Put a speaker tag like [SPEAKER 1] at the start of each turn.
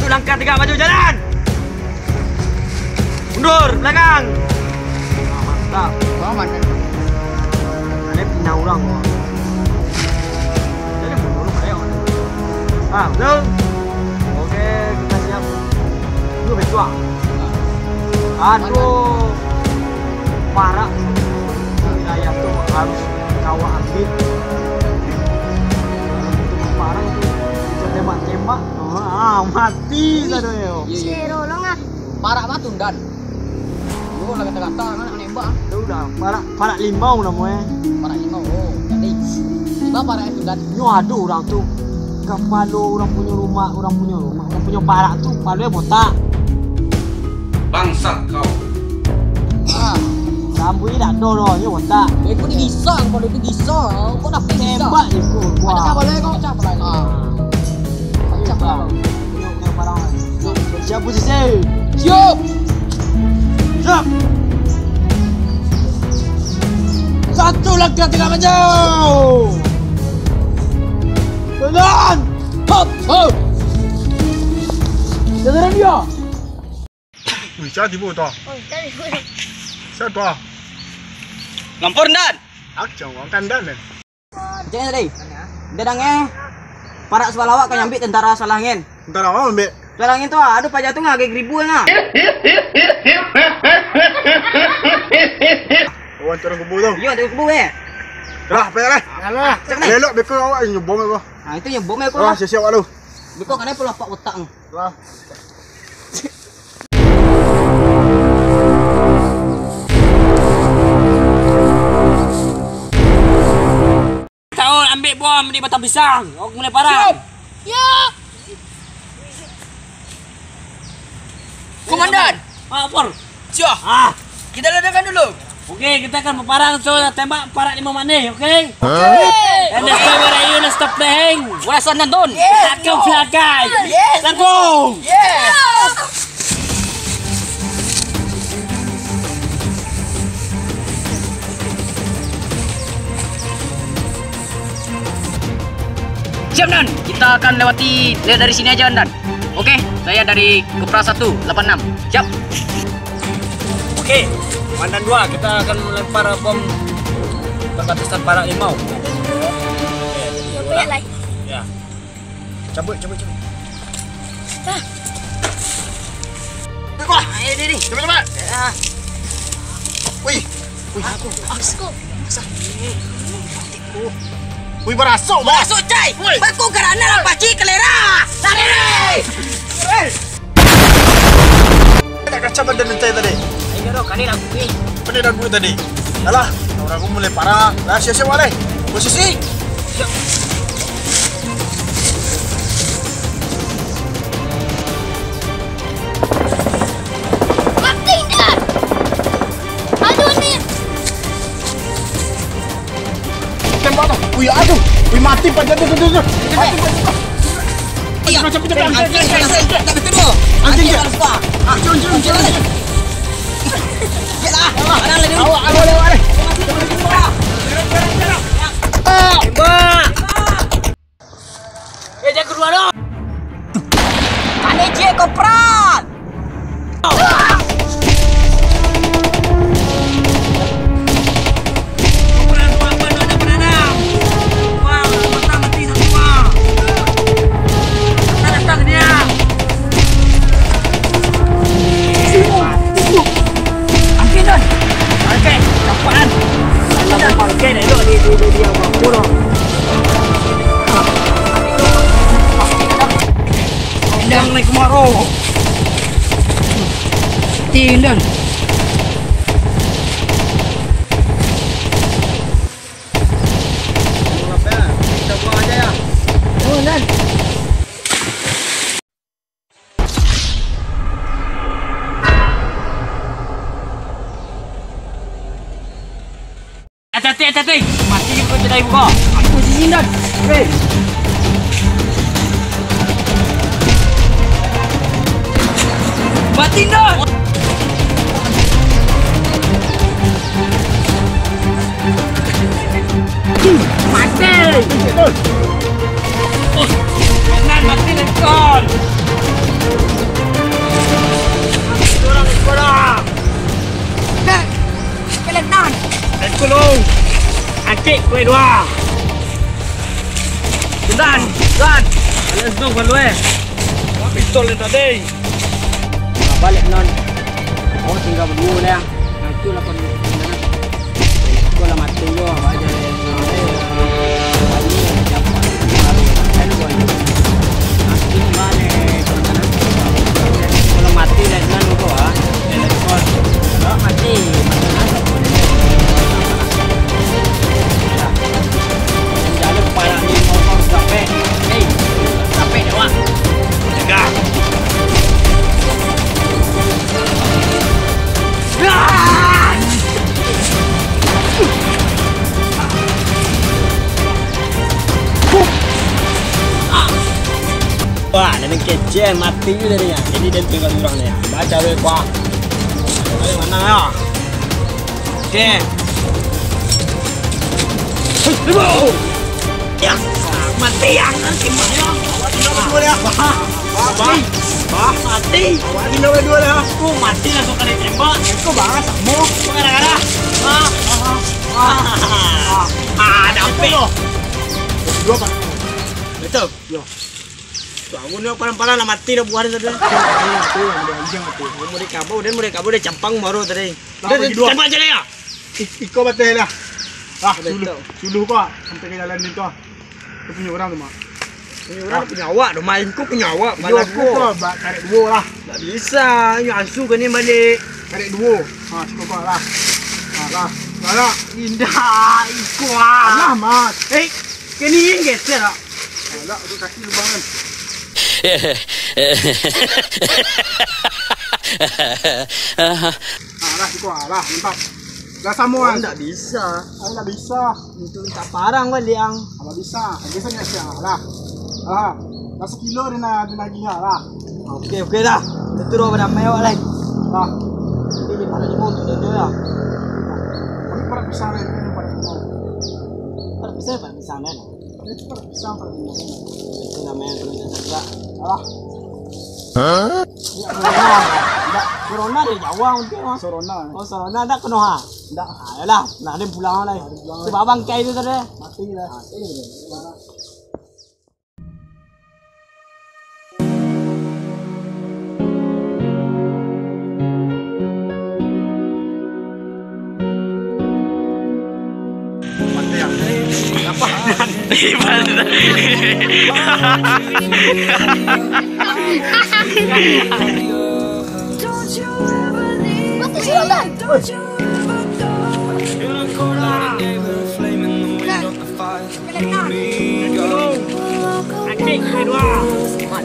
[SPEAKER 1] langkah 3 maju jalan. Mundur belakang. Mantap.
[SPEAKER 2] Bawa mana?
[SPEAKER 1] Ada pindah ulang. Jadi mundur ayo. Betul. Oke, kita siap. Dulu betua. Aduh. Parah. Wilayah tuh harus kawal ambil. Parah itu. Tembak-tembak. Mati tadi yo.
[SPEAKER 2] Serolong ah. Parah mah tundan. Lu lagi kata-kata kan nembak.
[SPEAKER 1] Udah, parah limbau namanya.
[SPEAKER 2] Parah limau. Oh, jadi tiba parah tundan.
[SPEAKER 1] Nyo ada orang tuh. Kalau orang punya rumah, orang punya parah tuh, palunya botak.
[SPEAKER 3] Bangsat kau.
[SPEAKER 1] Rambutnya tak ada loh, nyo botak.
[SPEAKER 2] Itu digisang, kalau itu gisang. Kok dah
[SPEAKER 1] Tembak je kot.
[SPEAKER 2] Ada apa lagi kau cak lagi? Cak lah.
[SPEAKER 1] Punya parah. Siap posisi.
[SPEAKER 2] Siap.
[SPEAKER 1] Siap. 1 langkah 3 maju. Jalan.
[SPEAKER 2] Hop, hop.
[SPEAKER 1] Jalan dia.
[SPEAKER 4] Wih, siapa tiba tu? Siapa tu?
[SPEAKER 1] Lampur dan.
[SPEAKER 4] Akcang, orang kandang ni.
[SPEAKER 2] Macam mana tadi? Dia dangnya para sebalawak kan nyambit tentara Salangin.
[SPEAKER 4] Entah apa ambil.
[SPEAKER 2] Salangin tu ada pajak tu ngah ribu ngah.
[SPEAKER 4] Orang turun kubur tu.
[SPEAKER 2] Yo, ada kubu eh.
[SPEAKER 4] Dah, pergi lah.
[SPEAKER 2] Alah, cak ni.
[SPEAKER 4] Lelok beko awak yang bom apa?
[SPEAKER 2] Ha, itu yang bom aku
[SPEAKER 4] Dah,
[SPEAKER 2] lah.
[SPEAKER 4] siap-siap awak lu.
[SPEAKER 2] Beko kan pula pak otak.
[SPEAKER 4] Dah.
[SPEAKER 1] Tahu ambil bom di batang pisang. Aku mulai parah.
[SPEAKER 2] Ya. Komandan.
[SPEAKER 1] Apa?
[SPEAKER 2] Siap. Kita ledakan dulu.
[SPEAKER 1] Okey, kita akan berparang so tembak parak 5 mana, okey? Okey. And the power you na stop playing.
[SPEAKER 2] Wala saan nandun?
[SPEAKER 1] Lakong flagay.
[SPEAKER 2] Yes.
[SPEAKER 1] Lakong.
[SPEAKER 2] Yes. Siap Dan, kita akan lewati dari sini aja Dan. Oke, saya dari Kopra 186. Siap.
[SPEAKER 1] Okey. Mandan 2, kita akan melempar bom perbatasan parak limau. Ya. Cabut.
[SPEAKER 2] Wah, ini.
[SPEAKER 4] Cepat. Wih.
[SPEAKER 2] Aku.
[SPEAKER 4] Wih, berasuk.
[SPEAKER 2] Masuk cai. Baku kerana apa ci kelera. Lari.
[SPEAKER 4] Tak kacau badan lentai tadi.
[SPEAKER 2] Ini dong, kali lagu ni.
[SPEAKER 4] Pada dah gue tadi. Alah, orang aku mulai parah. Dah, siap-siap awak posisi. Tembak tu. Wih, aduh. Wih, mati pada tu. Mati. Cepat. Anjing. Awak lewat.
[SPEAKER 1] Tembak. Jaga kedua dong.
[SPEAKER 2] Kali cie kopral.
[SPEAKER 1] Yang naik kemarau. Tindan. Kita buang aja ya.
[SPEAKER 2] Oh, Dan.
[SPEAKER 1] Hati-hati. Mati kau tidak ibu kau. Aku posisi Dan. Okey. Mati Dan. Mati. Nan mati lekon. Cik, kue dua.
[SPEAKER 2] Dan,
[SPEAKER 1] Let's go, kan lu pistol yang tadi.
[SPEAKER 2] balik non. Oh, tinggal berdua lah. Nah, itu lah kon. Itu lah mati jo, aja le. Nanti mana kalau mati lah nan ko ah. Kalau mati, jangan kepala ni motor sampai. Hei, sampai dewa.
[SPEAKER 1] Jaga. Wah, nenek kecil mati juga dia. Ini dia tinggal orang ni. Baca dulu kuah. Ada mana ya? Oke. Ya, mati ya. Nanti mana? Dua ya. Mati. Ini nomor dua ya. Aku mati langsung kena tembak. Kau banget kamu. Gara-gara. Dapat. Dua pak. Betul. Yo. Bangun dia parang-parang mati dah buah tadi. Mati. Mau dikabur dia campang baru tadi. Tembak aja dia.
[SPEAKER 4] Ikaw ba tela? Suluh ko sampai ke jalan dito. Kau punya orang tu mah.
[SPEAKER 1] Ini orang punya awak, main ku punya awak.
[SPEAKER 4] Balak ko tarik dua lah.
[SPEAKER 1] Tak bisa, ini asu kan ni balik.
[SPEAKER 4] Tarik dua. Ha, cukup lah. Lah. Lah.
[SPEAKER 1] Indah, ikuah.
[SPEAKER 4] Alah mat.
[SPEAKER 1] Kini yang geser tak?
[SPEAKER 4] Alah, tu kaki lubangan. Lah cukup lah. Mantap. Dah samuan.
[SPEAKER 1] Tak bisa.
[SPEAKER 4] Tak bisa.
[SPEAKER 1] Itu tak parang balik yang.
[SPEAKER 4] Tak bisa. Bisa ni siang lah. Ah, dah sekilo dia nak gila lah.
[SPEAKER 1] Okey dah. Terus pada mai awak lain.
[SPEAKER 4] Lah.
[SPEAKER 1] Ini pada jemput tu dia lah.
[SPEAKER 4] Ini para pisang ni pada pisang.
[SPEAKER 1] Pada pisang kan?
[SPEAKER 4] Ini para pisang pada pisang.
[SPEAKER 1] Itu namanya tulisan juga.
[SPEAKER 4] Ah.
[SPEAKER 1] Ya, corona dia Jawa untuk mah.
[SPEAKER 4] Corona.
[SPEAKER 1] Oh, corona dak kena ha.
[SPEAKER 4] Dak.
[SPEAKER 1] Ayolah, nak dia pulang lah. Sebab abang kai tu tadi.
[SPEAKER 4] Mati lah.
[SPEAKER 1] Anjing kedua. Mak